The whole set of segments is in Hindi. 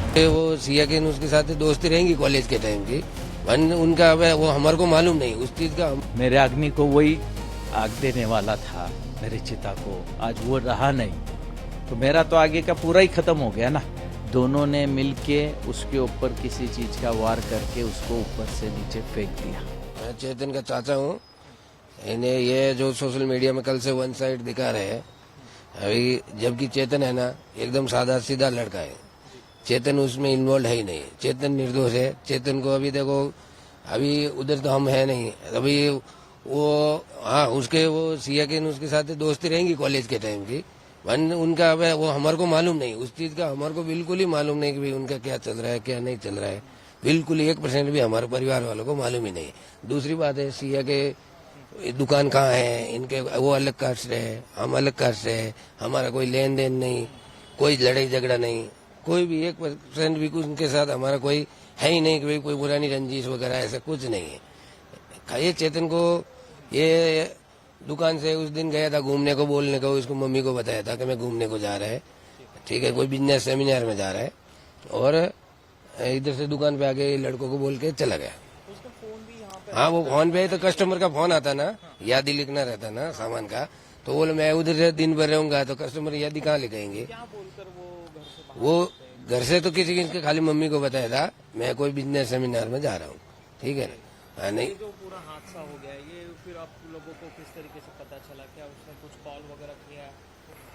वो सिया के उसके साथ दोस्ती रहेंगी कॉलेज के टाइम की, उनका वो हमारे को मालूम नहीं उस चीज का। मेरे अग्नि को वही आग देने वाला था, मेरे चिता को, आज वो रहा नहीं तो मेरा तो आगे का पूरा ही खत्म हो गया ना। दोनों ने मिलके उसके ऊपर किसी चीज का वार करके उसको ऊपर से नीचे फेंक दिया। मैं चेतन का चाचा हूँ। इन्हें ये जो सोशल मीडिया में कल से वन साइड दिखा रहे हैं, अभी जबकि चेतन है ना एकदम सादा सीधा लड़का है। चेतन उसमें इन्वॉल्व है ही नहीं, चेतन निर्दोष है। चेतन को अभी देखो, अभी उधर तो हम है नहीं, अभी वो हाँ उसके वो सिया के उसके साथ दोस्ती रहेंगी कॉलेज के टाइम की, उनका वो हमारे को मालूम नहीं उस चीज का, हमारे को बिल्कुल ही मालूम नहीं कि भाई उनका क्या चल रहा है क्या नहीं चल रहा है, बिल्कुल 1% भी हमारे परिवार वालों को मालूम ही नहीं। दूसरी बात है सिया के दुकान कहाँ है, इनके वो अलग कास्ट से है, हम अलग कास्ट से है, हमारा कोई लेन देन नहीं, कोई लड़ाई झगड़ा नहीं, कोई भी 1% भी कुछ उनके साथ हमारा कोई है ही नहीं कि भाई कोई पुरानी रंजिश वगैरह ऐसा कुछ नहीं है। ये चेतन को ये दुकान से उस दिन गया था घूमने को, बोलने को, उसको मम्मी को बताया था कि मैं घूमने को जा रहा है, ठीक है, कोई बिजनेस सेमिनार में जा रहा है, और इधर से दुकान पे आके लड़कों को बोल के चला गया। हाँ वो फोन पे तो कस्टमर का फोन आता ना, यादी लिखना रहता ना सामान का, तो बोले मैं उधर से दिन भर रहूंगा, तो कस्टमर यादी कहाँ लिखेंगे। वो घर से तो किसी खाली मम्मी को बताया था मैं कोई बिजनेस सेमिनार में जा रहा हूँ, ठीक है ना। हाँ नहीं, जो पूरा हादसा हो गया ये फिर आप लोगों को किस तरीके से पता चला, क्या उसने कुछ कॉल वगैरह किया,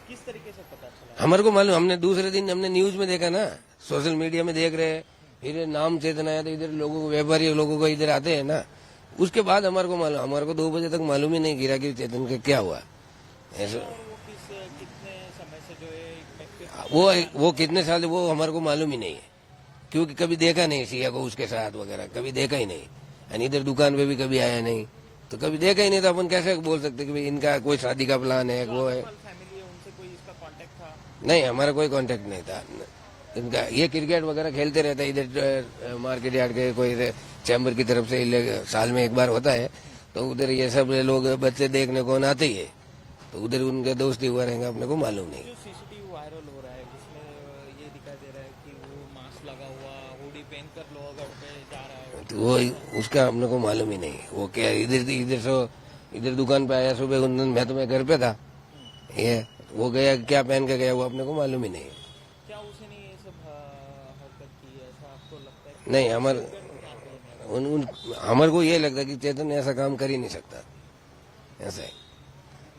किस तरीके से पता चला? हमारे को मालूम, हमने दूसरे दिन हमने न्यूज में देखा ना, सोशल मीडिया में देख रहे हैं, फिर नाम चेतन आया तो इधर लोगों को, व्यापारी लोगों को इधर आते हैं ना, उसके बाद हमारे को मालूम। हमारे को 2 बजे तक मालूम ही नहीं गिरा कि चेतन का क्या हुआ ऐसा। कितने समय से जो है वो कितने साल वो हमारे को मालूम ही नहीं है, क्योंकि कभी देखा नहीं सिया को उसके साथ वगैरह, कभी देखा ही नहीं, यानी इधर दुकान पे भी कभी आया नहीं, तो कभी देखा ही नहीं, तो अपन कैसे बोल सकते कि भाई इनका कोई शादी का प्लान है, वो है। फैमिली है उनसे कोई इसका कांटेक्ट था? नहीं, हमारा कोई कांटेक्ट नहीं था इनका। ये क्रिकेट वगैरह खेलते रहता है इधर मार्केट यार्ड के कोई चैम्बर की तरफ से, साल में एक बार होता है, तो उधर ये सब लोग बच्चे देखने को आते ही है, तो उधर उनके दोस्ती हुआ रहेंगे, अपने को मालूम नहीं। जो सीसीटीवी वायरल हो रहा है उसमें ये दिखाई दे रहा है कि वो मास्क लगा हुआ हुडी पहन कर लोहगढ़ पे जा रहा है, तो वो उसका अपने को मालूम ही नहीं, वो क्या इधर दुकान पे आया सुबह, मैं तो मैं घर पे था, ये वो गया क्या पहन के गया वो अपने को मालूम ही नहीं। क्या उसने ये सब हरकत की ऐसा आपको लगता है? नहीं, हमारे को ये लगता है कि चेतन ऐसा काम कर ही नहीं सकता, ऐसा है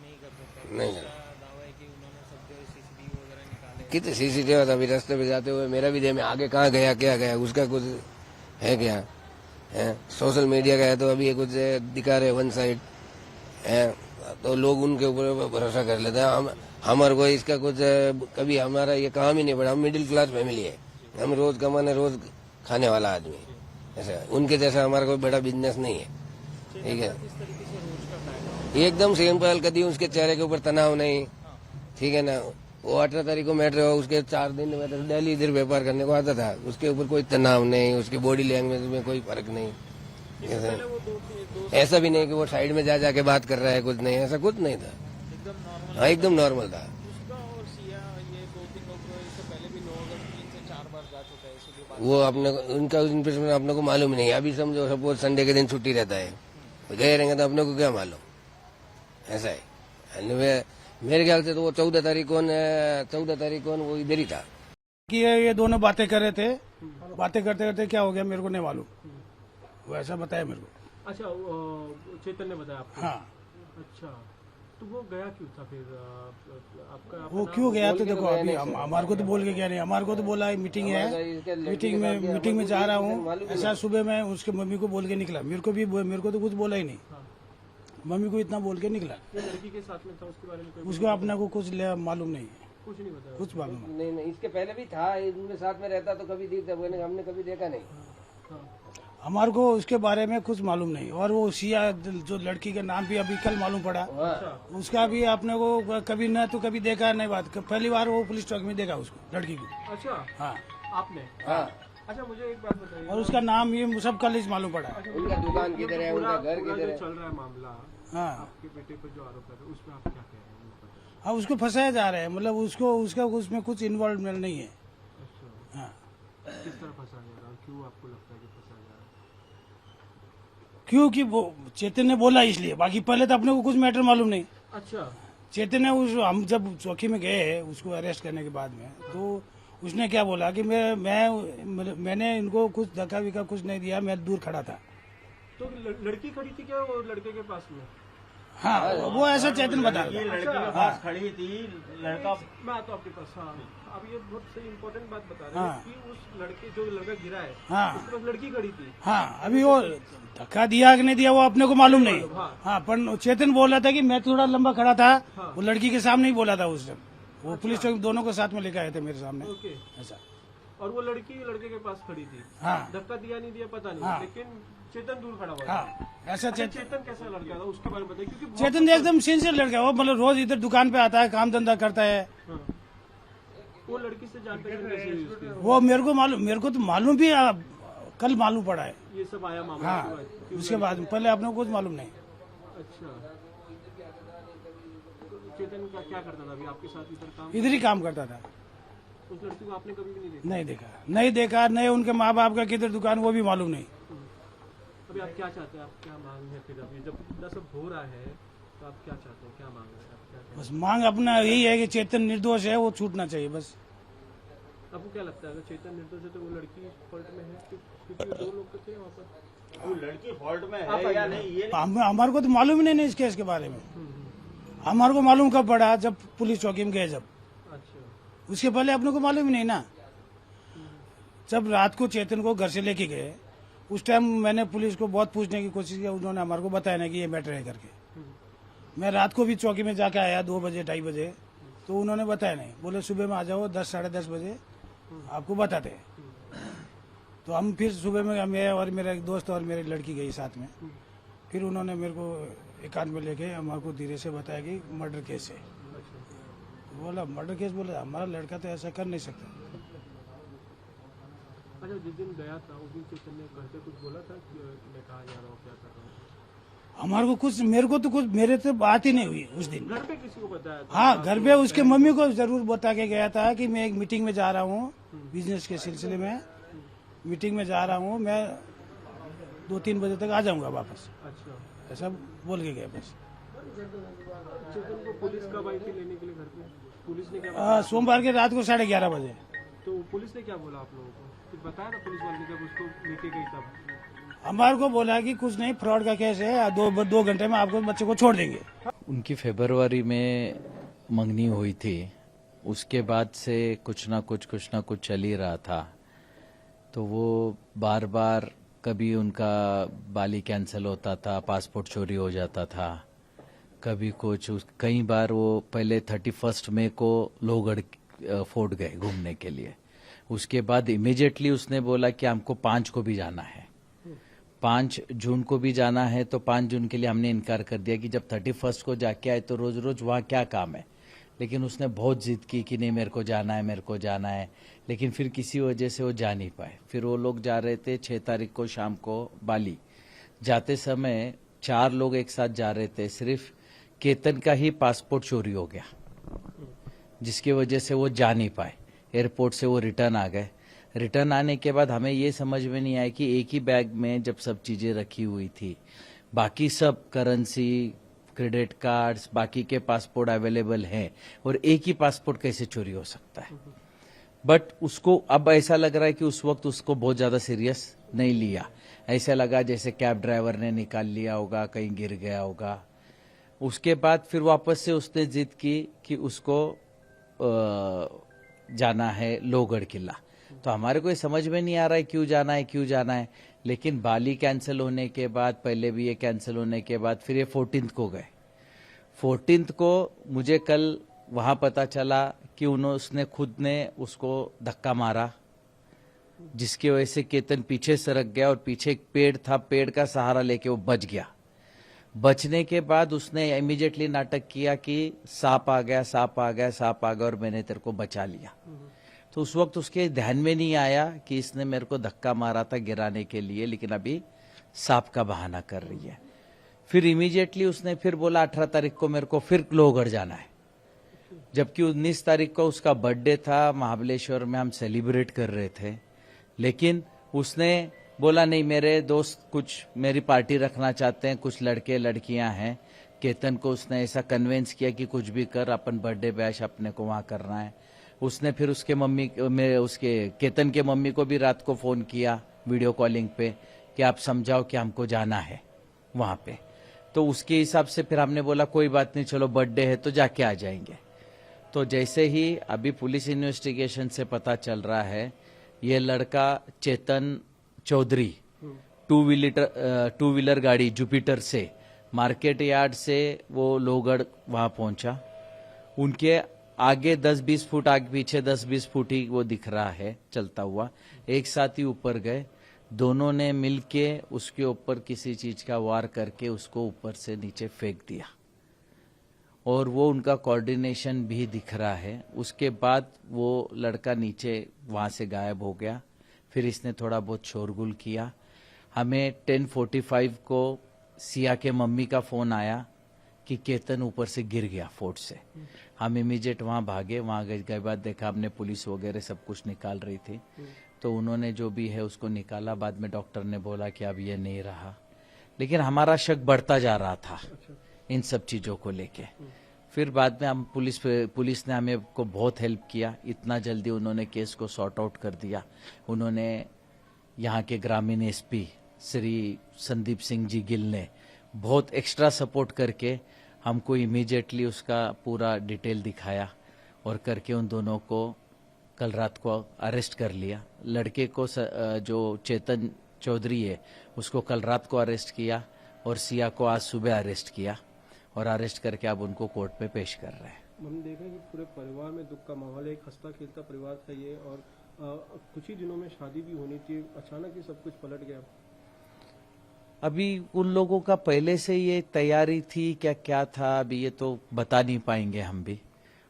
नहीं कर सकता। नहीं। दावा है कि उन्होंने सब जो सीसीटीवी वगैरह निकाले। कितने सीसीटीवी था अभी रास्ते पे जाते हुए, मेरा भी दे में आगे कहाँ गया क्या गया उसका कुछ है क्या है। सोशल मीडिया का है तो अभी कुछ दिखा रहे वन साइड है, तो लोग उनके ऊपर भरोसा कर लेते हैं। हमारे को इसका कुछ कभी हमारा ये काम ही नहीं पड़ा। हम मिडिल क्लास फैमिली है, हम रोज कमाने रोज खाने वाला आदमी, ऐसा उनके जैसा हमारा कोई बड़ा बिजनेस नहीं है, ठीक है। किस तरीके से रोज का टाइम? एकदम सिंपल, कभी उसके चेहरे के ऊपर तनाव नहीं, ठीक है ना। वो 18 तारीख को मैटर हुआ, उसके 4 दिन में तो दिल्ली इधर व्यापार करने को आता था, उसके ऊपर कोई तनाव नहीं, उसकी बॉडी लैंग्वेज में कोई फर्क नहीं, ऐसा भी नहीं कि वो साइड में जा जाके बात कर रहा है, कुछ नहीं, ऐसा कुछ नहीं था, एकदम नॉर्मल। हाँ एकदम नॉर्मल था। उसका और सिया ये 2-3 लोग इससे पहले भी लोहगढ़ 3 से 4 बार जा चुका है, इसीलिए बात। वो अपने उनका इन्फॉर्मेशन अपने को मालूम ही नहीं। अभी समझो सपोज संडे के दिन छुट्टी रहता है, गए रहेंगे तो अपने को क्या मालूम, ऐसा है। मेरे ख्याल से तो वो 14 तारीख को वो इधर ही था कि ये दोनों बातें कर रहे थे, बातें करते करते क्या हो गया मेरे को नहीं मालूम, वो ऐसा बताया मेरे को। अच्छा, चेतन ने बताया आपको? हाँ, अच्छा, तो वो गया क्यों था फिर आपका? वो क्यों गया तो देखो अभी हमारे को तो बोल के गया नहीं, हमारे को तो बोला मीटिंग है, मीटिंग में जा रहा हूँ, ऐसा सुबह मैं उसके मम्मी को बोल के निकला, मेरे को तो कुछ बोला ही नहीं, मम्मी को इतना बोल के निकला। लड़की के साथ में था, उसके बारे में कोई उसको अपने को कुछ मालूम नहीं है, कुछ नहीं बताया? कुछ मालूम नहीं। नहीं, इसके पहले भी था, इनके साथ में रहता तो कभी दिखता, हमने कभी देखा नहीं। हाँ, हमारे को उसके बारे में कुछ मालूम नहीं। और वो सिया जो लड़की का नाम भी अभी कल मालूम पड़ा, उसका भी आपने को कभी न तो कभी देखा नहीं, बात पहली बार वो पुलिस चौक में देखा उसको, लड़की को। अच्छा, हाँ आपने? हाँ, अच्छा, मुझे एक बात बताइए। और उसका नाम ये सब कल ही मालूम पड़ा। उनका दुकान किधर है, उनका घर किधर है, चल रहा है मामला, हाँ आपके बेटे पर जो आरोप है उसमें आप क्या कह रहे हैं? हाँ, उसको फंसाया जा रहा है, मतलब उसको उसका उसमें कुछ इन्वॉल्वमेंट नहीं है। अच्छा, हाँ, किस तरह फंसा जा रहा है, क्यों आपको लगता है कि फंसा जा रहा है? क्योंकि वो चेतन ने बोला इसलिए, बाकी पहले तो अपने को कुछ मैटर मालूम नहीं। अच्छा, चेतन ने हम जब चौकी में गए उसको अरेस्ट करने के बाद में, तो उसने क्या बोला कि मैंने इनको कुछ धक्का विक्का कुछ नहीं दिया, मैं दूर खड़ा था। तो लड़की खड़ी थी क्या वो लड़के के पास में? हाँ, वो ऐसा चेतन बता रहा था। लड़की के पास खड़ी थी, लड़का मैं आता हूँ आपके पास। हाँ, अब ये बहुत सही इंपॉर्टेंट बात बता रहे हाँ। हैं कि उस लड़के जो लड़का गिरा है हाँ। उसके पास लड़की खड़ी थी। हाँ, अभी वो धक्का दिया कि नहीं दिया वो अपने को मालूम नहीं। हाँ। हाँ, पर चेतन बोल रहा था कि मैं थोड़ा लंबा खड़ा था, हाँ। वो लड़की के सामने ही बोला था उस टाइम। वो पुलिस चौकी दोनों को साथ में लेकर आए थे मेरे सामने, ओके, ऐसा। और वो लड़की लड़के के पास खड़ी थी। हाँ धक्का दिया नहीं दिया पता नहीं, हाँ। लेकिन चेतन दूर खड़ा हुआ था। हाँ, ऐसा अच्छा, चेतन चेतन कैसा लड़का था उसके बारे में बताइए, क्योंकि बहुत- चेतन एकदम सिंसियर लड़का है वो, मतलब रोज इधर दुकान पे आता है, काम धंधा करता है। हाँ। वो लड़की से जान पहचान कैसे हुई उसकी? वो मेरे को तो मालूम भी कल मालूम पड़ा है। ये सब आया मामला हाँ, के बाद? क्यों? उसके बाद पहले अपने को कुछ मालूम नहीं। अच्छा, तो चेतन का क्या करता था अभी आपके साथ इधर काम? इधर ही काम करता था। उस लड़की को आपने कभी भी नहीं देखा? नहीं देखा, नहीं उनके माँ बाप का किधर दुकान वो भी मालूम नहीं। अभी आप क्या चाहते हैं, आप क्या मांग है फिर? अभी जब इतना सब हो रहा है तो आप क्या चाहते हैं, क्या मांग रहे हैं, आप क्या चाहते बस मांग अपना यही है कि चेतन निर्दोष है, वो छूटना चाहिए बस। हैं? आपको क्या लगता है अगर चेतन निर्दोष है तो वो लड़की फॉल्ट में है? क्योंकि वो 2 लोग तो थे वहाँ पर। वो लड़की फॉल्ट में है या नहीं ये हमारे को तो मालूम ही नहीं इस केस के बारे में। हमारे को मालूम कब पड़ा, जब पुलिस चौकी में गए जब। अच्छा, उसके पहले अपने को मालूम ही नहीं ना। जब रात को चेतन को घर से लेके गए उस टाइम मैंने पुलिस को बहुत पूछने की कोशिश की, उन्होंने हमारे को बताया ना कि ये मैटर है करके। मैं रात को भी चौकी में जाके आया 2 बजे 2:30 बजे, तो उन्होंने बताया नहीं, बोले सुबह में आ जाओ 10 साढ़े 10 बजे आपको बताते हैं। तो हम फिर सुबह में मैं और मेरा एक दोस्त और मेरी लड़की गई साथ में। फिर उन्होंने मेरे को एकांत में लेके हमारे को धीरे से बताया कि मर्डर केस है। बोला मर्डर केस, बोला हमारा लड़का तो ऐसा कर नहीं सकता। अच्छा, जिस दिन गया था उस दिन चेतन ने घर पे कुछ बोला था कि मैं कहाँ जा रहा हूँ, क्या कर रहा हूँ? हमारे को कुछ, मेरे तो बात ही नहीं हुई उस दिन। घर पे किसी को बताया था? हाँ, घर पे उसके मम्मी को जरूर बता के गया था कि मैं एक मीटिंग में जा रहा हूँ, बिजनेस के सिलसिले में मीटिंग में जा रहा हूँ, मैं 2-3 बजे तक आ जाऊंगा वापस, अच्छा, ऐसा बोल के गया बस। चेतन को पुलिस कब आई थी लेने के लिए घर पे? पुलिस ने क्या सोमवार के रात को 11:30 बजे। तो पुलिस ने क्या बोला आप लोगों को? कुछ बताया ना पुलिस वाले ने जब उसको लेके गई तब? हमारे को बोला कि कुछ नहीं, फ्रॉड का केस है, 2 घंटे में आपको बच्चे को छोड़ देंगे। उनकी फरवरी में मंगनी हुई थी, उसके बाद से कुछ ना कुछ चल ही रहा था। तो वो बार बार कभी उनका बाली कैंसिल होता था, पासपोर्ट चोरी हो जाता था, कभी कुछ। कई बार वो पहले 31 मई को लोहगढ़ फोर्ट गए घूमने के लिए। उसके बाद इमीडिएटली उसने बोला कि हमको 5 को भी जाना है, 5 जून को भी जाना है। तो 5 जून के लिए हमने इनकार कर दिया कि जब 31 को जाके आए तो रोज रोज वहाँ क्या काम है। लेकिन उसने बहुत जिद की कि नहीं मेरे को जाना है। लेकिन फिर किसी वजह से वो जा नहीं पाए। फिर वो लोग जा रहे थे 6 तारीख को शाम को बाली। जाते समय 4 लोग एक साथ जा रहे थे, सिर्फ केतन का ही पासपोर्ट चोरी हो गया, जिसकी वजह से वो जा नहीं पाए। एयरपोर्ट से वो रिटर्न आ गए। रिटर्न आने के बाद हमें ये समझ में नहीं आया कि एक ही बैग में जब सब चीजें रखी हुई थी, बाकी सब करेंसी, क्रेडिट कार्ड्स, बाकी के पासपोर्ट अवेलेबल हैं, और एक ही पासपोर्ट कैसे चोरी हो सकता है। बट उसको अब ऐसा लग रहा है कि उस वक्त उसको बहुत ज्यादा सीरियस नहीं लिया। ऐसा लगा जैसे कैब ड्राइवर ने निकाल लिया होगा, कहीं गिर गया होगा। उसके बाद फिर वापस से उसने जिद की कि उसको जाना है लोहगढ़ किला। तो हमारे को ये समझ में नहीं आ रहा है क्यों जाना है। लेकिन बाली कैंसिल होने के बाद, पहले भी ये कैंसिल होने के बाद, फिर ये 14 को गए। 14 को मुझे कल वहां पता चला कि उसने खुद ने उसको धक्का मारा, जिसकी वजह से केतन पीछे सरक गया और पीछे एक पेड़ था, पेड़ का सहारा लेके वो बच गया। बचने के बाद उसने इमीडिएटली नाटक किया कि सांप आ गया और मैंने तेरे को बचा लिया। तो उस वक्त उसके ध्यान में नहीं आया कि इसने मेरे को धक्का मारा था गिराने के लिए, लेकिन अभी सांप का बहाना कर रही है। फिर इमीडिएटली उसने फिर बोला 18 तारीख को मेरे को फिर लोहगढ़ जाना है, जबकि 19 तारीख को उसका बर्थडे था। महाबलेश्वर में हम सेलिब्रेट कर रहे थे, लेकिन उसने बोला नहीं, मेरे दोस्त कुछ मेरी पार्टी रखना चाहते हैं, कुछ लड़के लड़कियां हैं। केतन को उसने ऐसा कन्विंस किया कि कुछ भी कर, अपन बर्थडे बैश अपने को वहां करना है। उसने फिर उसके केतन के मम्मी को भी रात को फोन किया वीडियो कॉलिंग पे कि आप समझाओ कि हमको जाना है वहां पे। तो उसके हिसाब से फिर हमने बोला कोई बात नहीं, चलो बर्थडे है तो जाके आ जाएंगे। तो जैसे ही अभी पुलिस इन्वेस्टिगेशन से पता चल रहा है, ये लड़का चेतन चौधरी टू व्हीलर गाड़ी जुपिटर से मार्केट यार्ड से वो लोहगढ़ वहां पहुंचा। उनके आगे 10-20 फुट, आगे पीछे 10-20 फुट ही वो दिख रहा है चलता हुआ। एक साथ ही ऊपर गए, दोनों ने मिलके उसके ऊपर किसी चीज का वार करके उसको ऊपर से नीचे फेंक दिया, और वो उनका कोऑर्डिनेशन भी दिख रहा है। उसके बाद वो लड़का नीचे वहां से गायब हो गया। फिर इसने थोड़ा बहुत शोरगुल किया। हमें 10:45 को सिया के मम्मी का फोन आया कि केतन ऊपर से गिर गया फोर्ट से। हम इमीडिएट वहां भागे। वहां गए के बाद देखा हमने पुलिस वगैरह सब कुछ निकाल रही थी, तो उन्होंने जो भी है उसको निकाला। बाद में डॉक्टर ने बोला कि अब ये नहीं रहा, लेकिन हमारा शक बढ़ता जा रहा था इन सब चीजों को लेके। फिर बाद में हम पुलिस ने हमें को बहुत हेल्प किया। इतना जल्दी उन्होंने केस को सॉर्ट आउट कर दिया। उन्होंने यहाँ के ग्रामीण एसपी श्री संदीप सिंह जी गिल ने बहुत एक्स्ट्रा सपोर्ट करके हमको इमीडिएटली उसका पूरा डिटेल दिखाया, और करके उन दोनों को कल रात को अरेस्ट कर लिया। लड़के को जो चेतन चौधरी है उसको कल रात को अरेस्ट किया, और सिया को आज सुबह अरेस्ट किया, और अरेस्ट करके अब उनको कोर्ट पे पेश कर रहे हैं। हम देख रहे हैं कि पूरे परिवार में दुख का माहौल है। एक हंसता खेलता परिवार था ये, और कुछ ही दिनों में शादी भी होनी थी, अचानक ही सब कुछ पलट गया। अभी उन लोगों का पहले से ये तैयारी थी क्या था, अभी ये तो बता नहीं पाएंगे हम भी।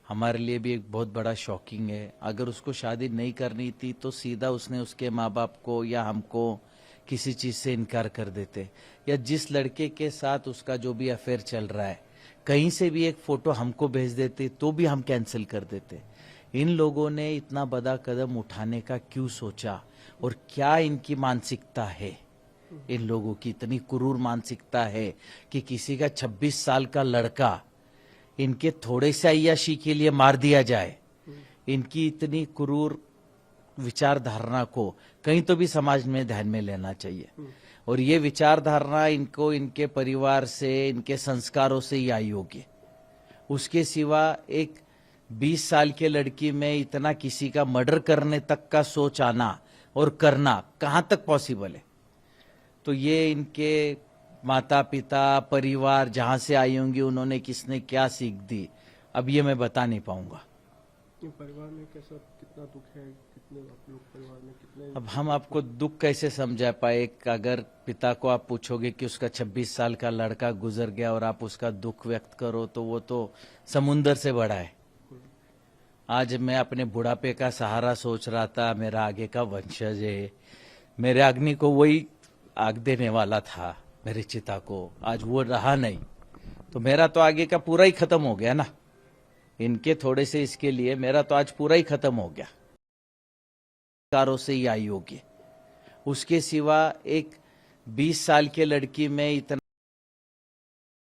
हमारे लिए भी एक बहुत बड़ा शॉकिंग है। अगर उसको शादी नहीं करनी थी तो सीधा उसने उसके माँ बाप को या हमको किसी चीज से इनकार कर देते, या जिस लड़के के साथ उसका जो भी अफेयर चल रहा है कहीं से भी एक फोटो हमको भेज देते तो भी हम कैंसिल कर देते। इन लोगों ने इतना बड़ा कदम उठाने का क्यों सोचा, और क्या इनकी मानसिकता है? इन लोगों की इतनी क्रूर मानसिकता है कि किसी का 26 साल का लड़का इनके थोड़े से अय्याशी के लिए मार दिया जाए। इनकी इतनी क्रूर विचारधारणा को कहीं तो भी समाज में ध्यान में लेना चाहिए, और ये विचारधारणा इनको इनके परिवार से, इनके संस्कारों से ही आई होगी। उसके सिवा एक 20 साल के लड़की में इतना किसी का मर्डर करने तक का सोच आना और करना कहां तक पॉसिबल है? तो ये इनके माता पिता, परिवार जहां से आई होंगी, उन्होंने किसने क्या सीख दी, अब ये मैं बता नहीं पाऊंगा। परिवार में कैसा, कितना दुख है, कितने आप लोग परिवार में कितने? अब हम आपको दुख कैसे समझा पाए? अगर पिता को आप पूछोगे कि उसका 26 साल का लड़का गुजर गया और आप उसका दुख व्यक्त करो, तो वो तो समुंदर से बड़ा है। आज मैं अपने बुढ़ापे का सहारा सोच रहा था, मेरा आगे का वंशज है, मेरे अग्नि को वही आग देने वाला था, मेरी चिता को, आज वो रहा नहीं, तो मेरा तो आगे का पूरा ही खत्म हो गया ना। इनके थोड़े से इसके लिए मेरा तो आज पूरा ही खत्म हो गया। कारों से ही आई होगी। उसके सिवा एक 20 साल के लड़की में इतना